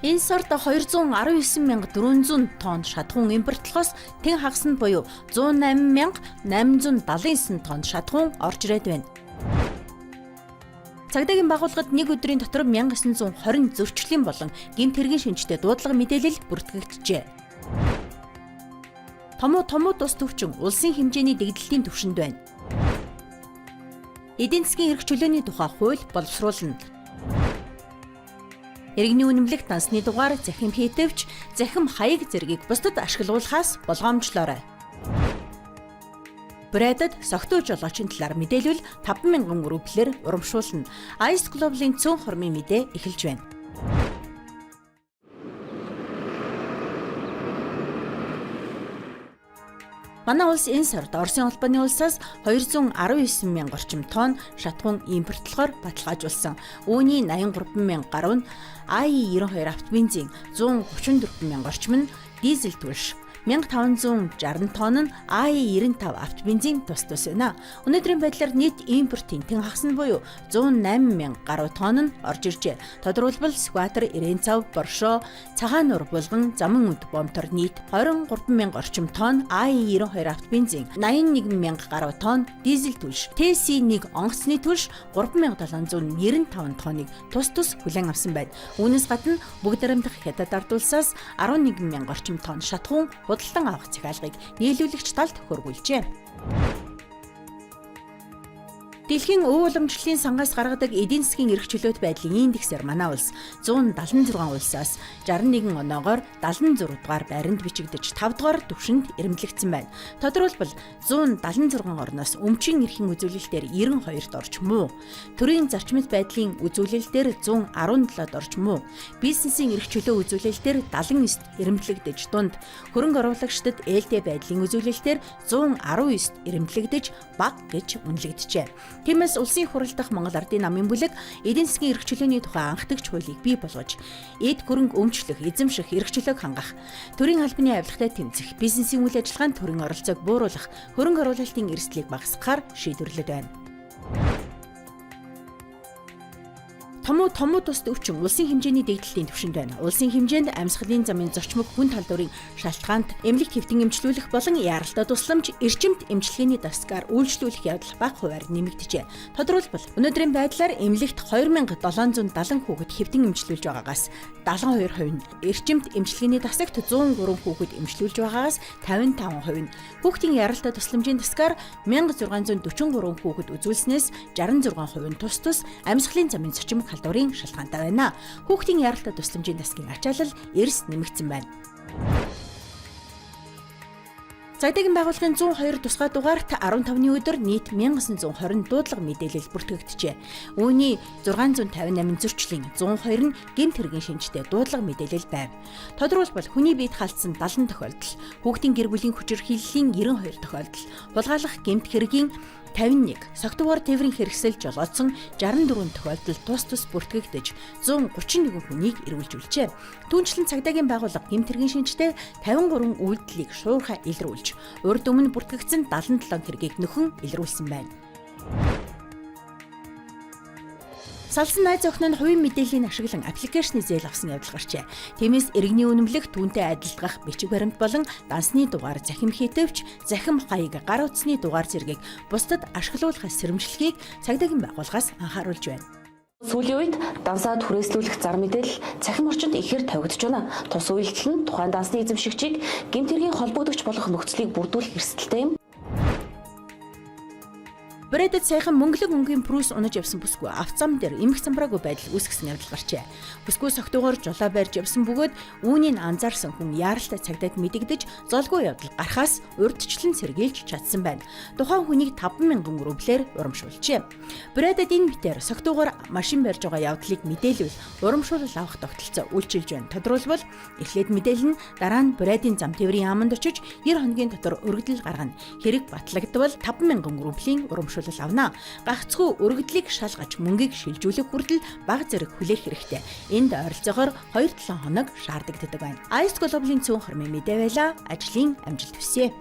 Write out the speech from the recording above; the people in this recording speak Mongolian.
Энэ сард 219,400 тонн шатхуун импортлохоос тэн хагас нь буюу 108,879 тонн шатхуун орж ирээд байна. Цагдаагийн байгууллагад нэг өдрийн дотор 1920 зөрчлийн болон гэмт хэргийн шинжтэй дуудлага мэдээлэл бүртгэгджээ. Томуу тус төвчин улсын хэмжээний дэгдэлтийн түвшинд байна. Эдийн засгийн эрх чөлөөний тухай хууль боловсруулна. Иргэний үнэмлэх дансны дугаар захим хийтэвч, захим хаяг зэргийг бусдад ашиглуулахаас болгоомжлоорой. Брэдэд согтуу жолоочийн талаар мэдээлвэл 5,000 рублээр урамшуулна. Ice Global-ийн цөөн хормын мэдээ эхэлж байна. Манай улс энэ сард Оросын холбооны улсаас 219,000 орчим тонн шатхуун импортлохоор баталгаажуулсан. Үүний 83,000 гаруй нь IE92 автобензин, 134,000 орчим нь дизель түлш, 1,560 тонн нь IE95 автобензин тус байна. Өнөөдрийн байдлаар нийт импортын тэн хагас нь буюу 108,000 гаруй тонн нь орж иржээ. Тодорхойлбол Скватер, Ирэнцав, Боршоо, Цагаан нур булган, Замун үд бомтор нийт 23,000 орчим тонн IE92 автобензин, 81,000 гаруй тонн дизель түлш, TC1 онгоцны түлш 3,795 тонныг тус хүлээн авсан байна. Үүнээс гадна бүгд баримтах хятад ард улсаас 11,000 орчим тонн шатхуун худалдан авах захиалгыг нийлүүлэгч талд хөрвүүлжээ. Дэлхийн өв уламжлалын сангаас гаргадаг эдийн засгийн эрх чөлөөт байдлын индексээр манай улс 176 улсаас 61 оноогоор 76 дугаар байранд бичигдэж 5 дугаар түвшинд ирэмблэгдсэн байна. Тодорхойлбол 176 орноос өмчийн эрхийн үзүүлэлтээр 92-т орж муу, төрийн зарчмит байдлын үзүүлэлтээр 117-д орж муу, бизнесийн эрх чөлөө үзүүлэлтээр 79-т ирэмблэгдэж дунд, хөрөнгө оруулагчдад ээлтэй байдлын үзүүлэлтээр 119-т ирэмблэгдэж бага гэж үнэлэгджээ. Тиймээс улсын хурал дахь Монгол Ардын намын бүлэг эдийн засгийн эрх чөлөөний тухай анхдагч хуулийг бий болгож, эд хөрөнгө өмчлөх, эзэмших, эрх чөлөөг хангах, төрийн албаны авилгатай тэмцэх, бизнесийн үйл ажиллагаанд төрийн оролцоог бууруулах, хөрөнгө оруулалтын эрсдлийг багасгахаар шийдвэрлэдэг байна. Томуу тус өвчин улсын хэмжээний дэгдэлтийн түвшинд байна. Улсын хэмжээнд амьсгалын замын зорчмог хүн талдварын шалтгаанд эмнэлэг хэвтэн эмчлүүлэх болон яаралтай тусламж, эрчимт эмчилгээний дасгаар үйлчлүүлэх явдал бага хувиар нэмэгдэжээ. Тодорхойлбол өнөөдрийн байдлаар эмнэлэгт 2,770 хүүхэд хэвтэн эмчлүүлж байгаагаас 72% нь, эрчимт эмчилгээний дасагт 103 хүүхэд эмчлүүлж байгаагаас 55% нь, хүүхдийн яаралтай тусламжийн дасгаар 1,643 хүүхэд үзүүлснээс 66% нь тус амьсгалын замын зорчмог халдварын шалтгаантай байна. Хүүхдийн яаралтай тусламжийн дасгийн ачаалал эрс нэмэгдсэн байна. Цагдаагийн байгууллагын 102 тусгай дугаарт 15-ны өдөр нийт 1920 дуудлага мэдээлэл бүртгэгджээ. Үүний 658 зөрчлийн 102 нь гэмт хэргийн шинжтэй дуудлага мэдээлэл байв. Тодорхойлбол хүний биед халдсан 70 тохиолдол, хүүхдийн гэр бүлийн хүчирхийллийн 92 тохиолдол, хулгайлах гэмт хэргийн 51, согтуугаар тээврийн хэрэгсэл жолоодсон 64 тохиолдол тус бүртгэгдэж 131 хүнийг эргүүлжүүлжээ. Түүнчлэн цагдаагийн байгууллага гэмт хэргийн шинжтэй 53 үйлдэлийг шуурхай илрүүлж, урд өмнө бүртгэгдсэн 77 хэргийг нөхөн илрүүлсэн байна. Салсан найз охин нь хувийн мэдээллийг ашиглан аппликейшны зээл авсан явдал гарчээ. Тиймээс иргэний үнэмлэх, түүнтэй адилдгах бичиг баримт болон дансны дугаар, захим хийтэвч, захим хаяг, гар утасны дугаар зэргийг бусдад ашиглуулахаас сэрэмжлэхийг цагдаагийн байгууллагаас анхааруулж байна. Сүүлийн үед дансаад хүрээслүүлэх зар мэдээлэл цахим орчинд ихээр тавигдж байна. Тус үйлдэл нь тухайн дансны эзэмшигчийг гэмт хэргийн холбогдогч болох нөхцөлийг бүрдүүлэх эрсдэлтэй юм. Брэдэд сайхан мөнгөлөг өнгийн прүс унаж явсан бүсгүй автозам дээр эмх замбраагүй байдал үүсгэсэн явдал гарчээ. Бүсгүй согтуугаар жолоо барьж явсан бөгөөд үүнийг анзаарсан хүн яаралтай цагдаад мэдэгдэж золгүй явдал гарахаас урьдчилан сэргийлж чадсан байна. Тухайн хүнийг 5,000 рублээр урамшуулжээ. Брэдэд энэ мэтээр согтуугаар машин барьж байгаа явдлыг мэдээлвэл урамшуулал авах тогтолцоо үйлчилж байна. Тодорхойлбол эхлээд мэдээлэл нь дараа нь Брэдийн зам тээврийн яамд очиж 90 хоногийн дотор өргөдөл гаргана. Хэрэг батлагдвал 5,000 рублийн урамшуулал авна. Гагцхүү өргөдлийг шалгаж мөнгийг шилжүүлэх хүртэл бага зэрэг хүлээх хэрэгтэй. Энд ойролцоогоор 2-7 хоног шаарддаг байна. Ice Global-ийн цөөн хормын мэдээ байла. Ажлын амжилт хүсье.